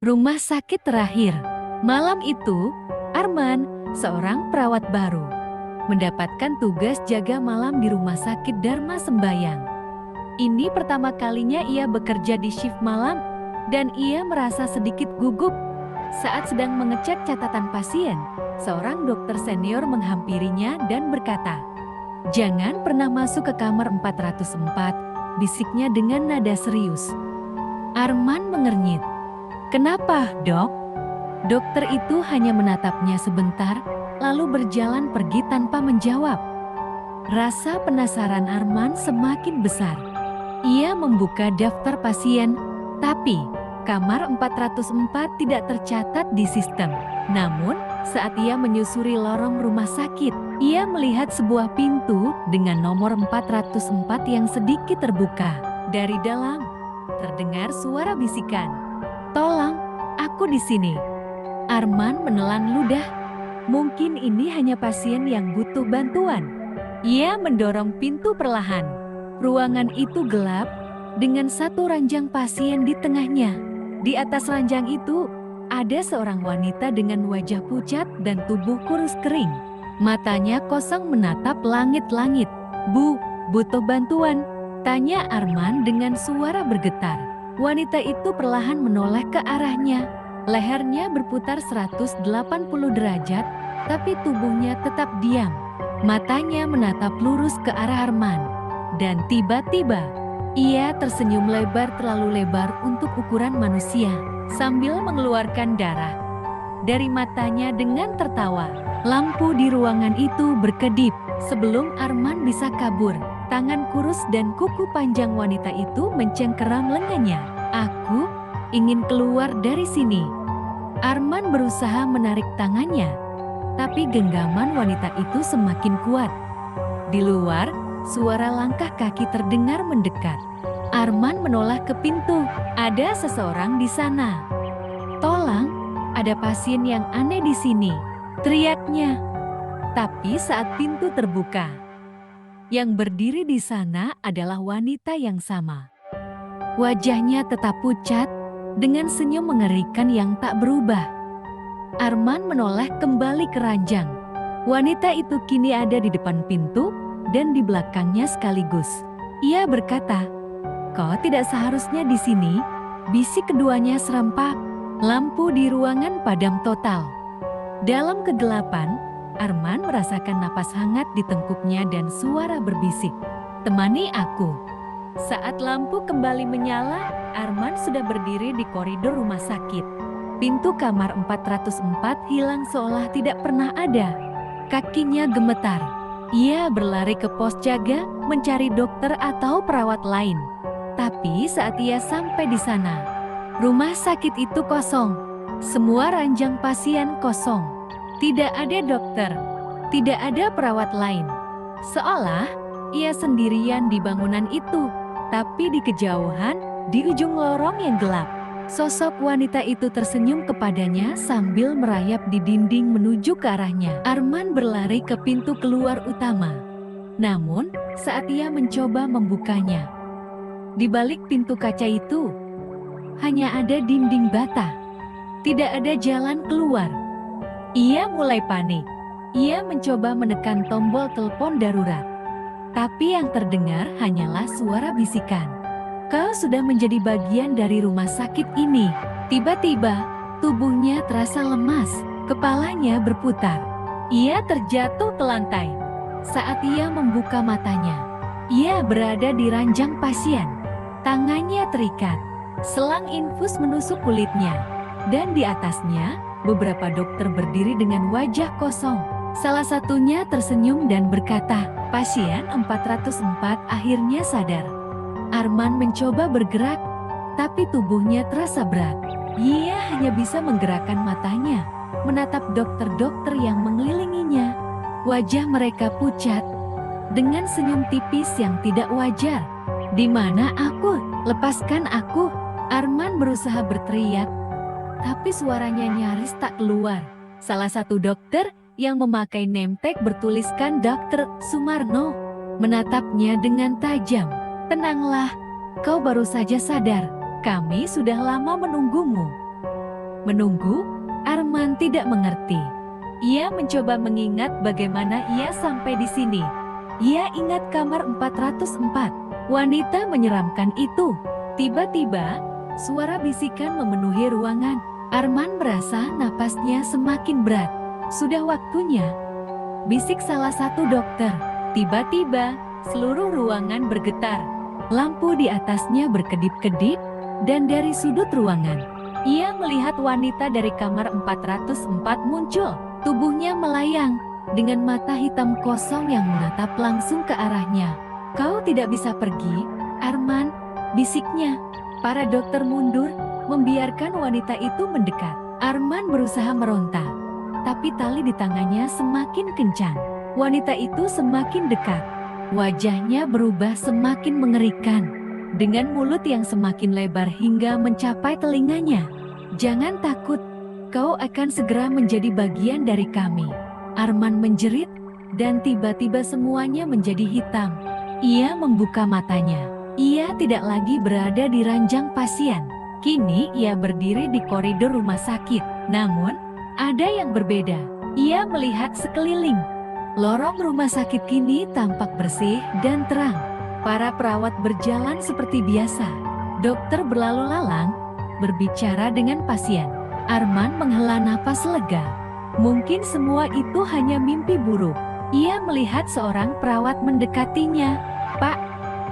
Rumah sakit terakhir. Malam itu, Arman, seorang perawat baru, mendapatkan tugas jaga malam di rumah sakit Dharma Sembayang. Ini pertama kalinya ia bekerja di shift malam, dan ia merasa sedikit gugup. Saat sedang mengecek catatan pasien, seorang dokter senior menghampirinya dan berkata, "Jangan pernah masuk ke kamar 404, bisiknya dengan nada serius. Arman mengernyit. "Kenapa, dok?" Dokter itu hanya menatapnya sebentar, lalu berjalan pergi tanpa menjawab. Rasa penasaran Arman semakin besar. Ia membuka daftar pasien, tapi kamar 404 tidak tercatat di sistem. Namun, saat ia menyusuri lorong rumah sakit, ia melihat sebuah pintu dengan nomor 404 yang sedikit terbuka. Dari dalam, terdengar suara bisikan, "Tolong, aku di sini." Arman menelan ludah. Mungkin ini hanya pasien yang butuh bantuan. Ia mendorong pintu perlahan. Ruangan itu gelap, dengan satu ranjang pasien di tengahnya. Di atas ranjang itu, ada seorang wanita dengan wajah pucat dan tubuh kurus kering. Matanya kosong menatap langit-langit. "Bu, butuh bantuan?" tanya Arman dengan suara bergetar. Wanita itu perlahan menoleh ke arahnya. Lehernya berputar 180 derajat, tapi tubuhnya tetap diam. Matanya menatap lurus ke arah Arman. Dan tiba-tiba, ia tersenyum lebar, terlalu lebar untuk ukuran manusia, sambil mengeluarkan darah dari matanya dengan tertawa. Lampu di ruangan itu berkedip. Sebelum Arman bisa kabur, tangan kurus dan kuku panjang wanita itu mencengkeram lengannya. "Aku ingin keluar dari sini." Arman berusaha menarik tangannya, tapi genggaman wanita itu semakin kuat. Di luar, suara langkah kaki terdengar mendekat. Arman menoleh ke pintu. Ada seseorang di sana. "Tolong, ada pasien yang aneh di sini," teriaknya. Tapi saat pintu terbuka, yang berdiri di sana adalah wanita yang sama. Wajahnya tetap pucat, dengan senyum mengerikan yang tak berubah. Arman menoleh kembali ke ranjang. Wanita itu kini ada di depan pintu dan di belakangnya sekaligus. Ia berkata, "Kau tidak seharusnya di sini." Bisik keduanya serempak. Lampu di ruangan padam total. Dalam kegelapan, Arman merasakan napas hangat di tengkuknya dan suara berbisik, "Temani aku." Saat lampu kembali menyala, Arman sudah berdiri di koridor rumah sakit. Pintu kamar 404 hilang seolah tidak pernah ada. Kakinya gemetar. Ia berlari ke pos jaga mencari dokter atau perawat lain. Tapi saat ia sampai di sana, rumah sakit itu kosong. Semua ranjang pasien kosong. Tidak ada dokter, tidak ada perawat lain. Seolah ia sendirian di bangunan itu. Tapi di kejauhan, di ujung lorong yang gelap, sosok wanita itu tersenyum kepadanya sambil merayap di dinding menuju ke arahnya. Arman berlari ke pintu keluar utama. Namun, saat ia mencoba membukanya, di balik pintu kaca itu, hanya ada dinding bata. Tidak ada jalan keluar. Ia mulai panik. Ia mencoba menekan tombol telepon darurat. Tapi yang terdengar hanyalah suara bisikan, "Kau sudah menjadi bagian dari rumah sakit ini." Tiba-tiba, tubuhnya terasa lemas, kepalanya berputar. Ia terjatuh ke lantai. Saat ia membuka matanya, ia berada di ranjang pasien. Tangannya terikat. Selang infus menusuk kulitnya. Dan di atasnya, beberapa dokter berdiri dengan wajah kosong. Salah satunya tersenyum dan berkata, "Pasien 404 akhirnya sadar." Arman mencoba bergerak, tapi tubuhnya terasa berat. Ia hanya bisa menggerakkan matanya, menatap dokter-dokter yang mengelilinginya. Wajah mereka pucat, dengan senyum tipis yang tidak wajar. "Di mana aku? Lepaskan aku!" Arman berusaha berteriak, tapi suaranya nyaris tak keluar. Salah satu dokter yang memakai name tag bertuliskan Dr. Sumarno menatapnya dengan tajam. "Tenanglah, kau baru saja sadar. Kami sudah lama menunggumu." Menunggu, Arman tidak mengerti. Ia mencoba mengingat bagaimana ia sampai di sini. Ia ingat kamar 404. Wanita menyeramkan itu. Tiba-tiba, suara bisikan memenuhi ruangan. Arman merasa napasnya semakin berat. Sudah waktunya, bisik salah satu dokter. Tiba-tiba, seluruh ruangan bergetar. Lampu di atasnya berkedip-kedip, dan dari sudut ruangan, ia melihat wanita dari kamar 404 muncul. Tubuhnya melayang, dengan mata hitam kosong yang menatap langsung ke arahnya. "Kau tidak bisa pergi, Arman," bisiknya. Para dokter mundur, membiarkan wanita itu mendekat. Arman berusaha meronta, tapi tali di tangannya semakin kencang. Wanita itu semakin dekat. Wajahnya berubah semakin mengerikan, dengan mulut yang semakin lebar hingga mencapai telinganya. "Jangan takut, kau akan segera menjadi bagian dari kami," Arman menjerit, dan tiba-tiba semuanya menjadi hitam. Ia membuka matanya. Ia tidak lagi berada di ranjang pasien. Kini ia berdiri di koridor rumah sakit. Namun, ada yang berbeda. Ia melihat sekeliling. Lorong rumah sakit kini tampak bersih dan terang. Para perawat berjalan seperti biasa. Dokter berlalu lalang, berbicara dengan pasien. Arman menghela napas lega. Mungkin semua itu hanya mimpi buruk. Ia melihat seorang perawat mendekatinya. "Pak,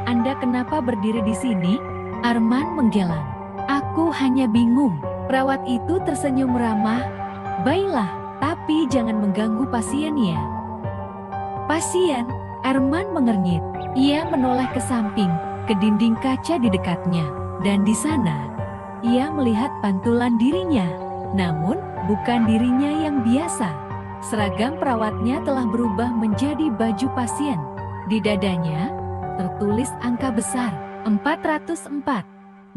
Anda kenapa berdiri di sini?" Arman menggeleng. "Aku hanya bingung." Perawat itu tersenyum ramah. "Baiklah, tapi jangan mengganggu pasien ya." "Pasien?" Arman mengernyit. Ia menoleh ke samping, ke dinding kaca di dekatnya. Dan di sana, ia melihat pantulan dirinya. Namun, bukan dirinya yang biasa. Seragam perawatnya telah berubah menjadi baju pasien. Di dadanya, tertulis angka besar, 404.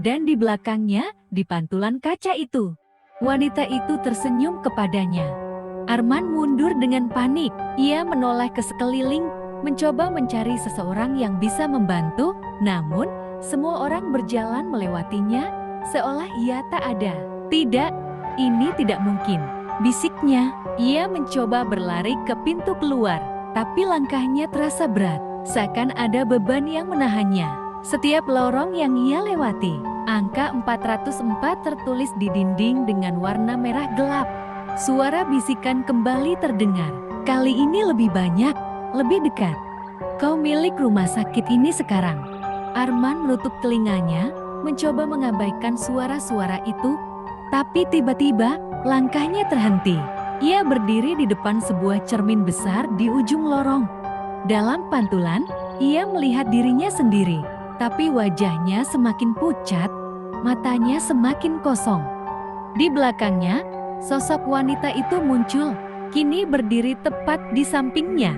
Dan di belakangnya, di pantulan kaca itu, wanita itu tersenyum kepadanya. Arman mundur dengan panik. Ia menoleh ke sekeliling, mencoba mencari seseorang yang bisa membantu. Namun, semua orang berjalan melewatinya, seolah ia tak ada. "Tidak, ini tidak mungkin," bisiknya. Ia mencoba berlari ke pintu keluar, tapi langkahnya terasa berat, seakan ada beban yang menahannya. Setiap lorong yang ia lewati, angka 404 tertulis di dinding dengan warna merah gelap. Suara bisikan kembali terdengar. Kali ini lebih banyak, lebih dekat. "Kau milik rumah sakit ini sekarang." Arman menutup telinganya, mencoba mengabaikan suara-suara itu. Tapi tiba-tiba, langkahnya terhenti. Ia berdiri di depan sebuah cermin besar di ujung lorong. Dalam pantulan, ia melihat dirinya sendiri. Tapi wajahnya semakin pucat, matanya semakin kosong. Di belakangnya, sosok wanita itu muncul, kini berdiri tepat di sampingnya,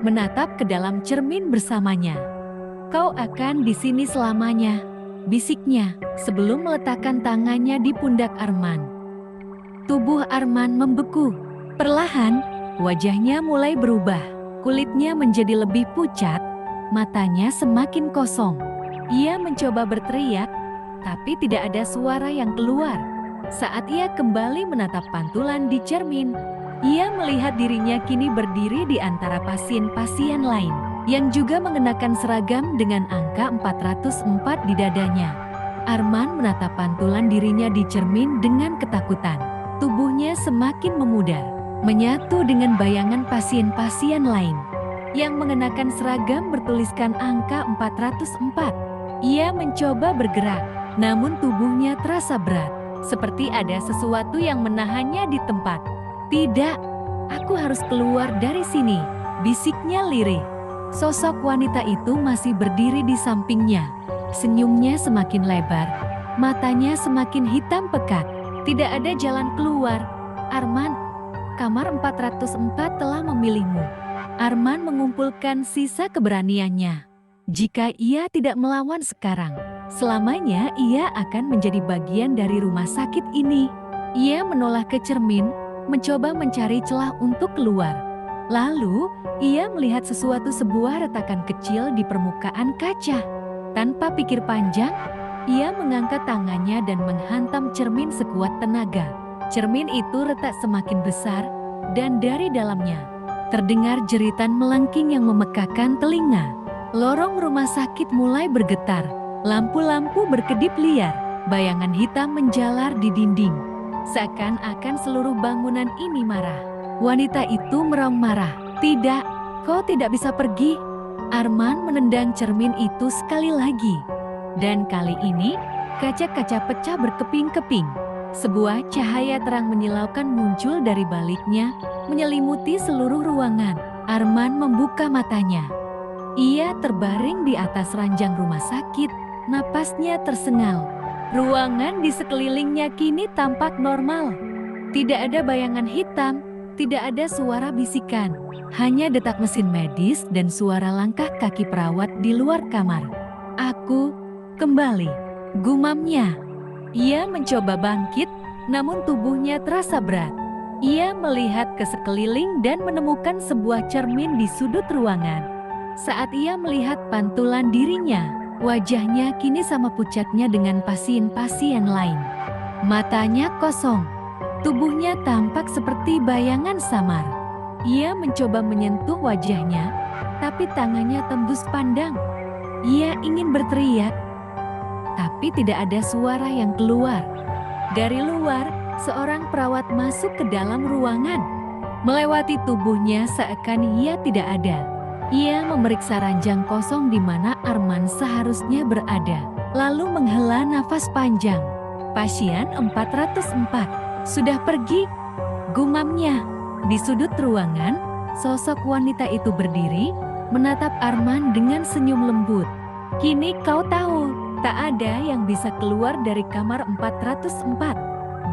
menatap ke dalam cermin bersamanya. "Kau akan di sini selamanya," bisiknya, sebelum meletakkan tangannya di pundak Arman. Tubuh Arman membeku. Perlahan, wajahnya mulai berubah. Kulitnya menjadi lebih pucat, matanya semakin kosong. Ia mencoba berteriak, tapi tidak ada suara yang keluar. Saat ia kembali menatap pantulan di cermin, ia melihat dirinya kini berdiri di antara pasien-pasien lain yang juga mengenakan seragam dengan angka 404 di dadanya. Arman menatap pantulan dirinya di cermin dengan ketakutan. Tubuhnya semakin memudar, menyatu dengan bayangan pasien-pasien lain yang mengenakan seragam bertuliskan angka 404. Ia mencoba bergerak, namun tubuhnya terasa berat, seperti ada sesuatu yang menahannya di tempat. "Tidak, aku harus keluar dari sini," bisiknya lirih. Sosok wanita itu masih berdiri di sampingnya. Senyumnya semakin lebar, matanya semakin hitam pekat. "Tidak ada jalan keluar, Arman. Kamar 404 telah memilihmu." Arman mengumpulkan sisa keberaniannya. Jika ia tidak melawan sekarang, selamanya ia akan menjadi bagian dari rumah sakit ini. Ia menoleh ke cermin, mencoba mencari celah untuk keluar. Lalu, ia melihat sebuah retakan kecil di permukaan kaca. Tanpa pikir panjang, ia mengangkat tangannya dan menghantam cermin sekuat tenaga. Cermin itu retak semakin besar, dan dari dalamnya terdengar jeritan melengking yang memekakan telinga. Lorong rumah sakit mulai bergetar, lampu-lampu berkedip liar, bayangan hitam menjalar di dinding. Seakan-akan seluruh bangunan ini marah. Wanita itu meraung marah. "Tidak, kau tidak bisa pergi." Arman menendang cermin itu sekali lagi. Dan kali ini, kaca-kaca pecah berkeping-keping. Sebuah cahaya terang menyilaukan muncul dari baliknya, menyelimuti seluruh ruangan. Arman membuka matanya. Ia terbaring di atas ranjang rumah sakit, napasnya tersengal. Ruangan di sekelilingnya kini tampak normal. Tidak ada bayangan hitam, tidak ada suara bisikan. Hanya detak mesin medis dan suara langkah kaki perawat di luar kamar. "Aku kembali," gumamnya. Ia mencoba bangkit, namun tubuhnya terasa berat. Ia melihat ke sekeliling dan menemukan sebuah cermin di sudut ruangan. Saat ia melihat pantulan dirinya, wajahnya kini sama pucatnya dengan pasien-pasien lain. Matanya kosong, tubuhnya tampak seperti bayangan samar. Ia mencoba menyentuh wajahnya, tapi tangannya tembus pandang. Ia ingin berteriak, tapi tidak ada suara yang keluar. Dari luar, seorang perawat masuk ke dalam ruangan. Melewati tubuhnya seakan ia tidak ada. Ia memeriksa ranjang kosong di mana Arman seharusnya berada, lalu menghela nafas panjang. "Pasien 404, sudah pergi," gumamnya. Di sudut ruangan, sosok wanita itu berdiri, menatap Arman dengan senyum lembut. "Kini kau tahu, tak ada yang bisa keluar dari kamar 404.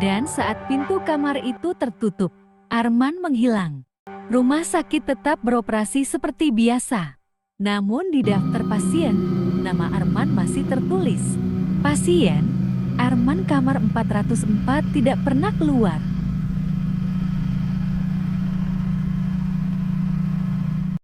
Dan saat pintu kamar itu tertutup, Arman menghilang. Rumah sakit tetap beroperasi seperti biasa. Namun di daftar pasien, nama Arman masih tertulis. Pasien, Arman kamar 404 tidak pernah keluar.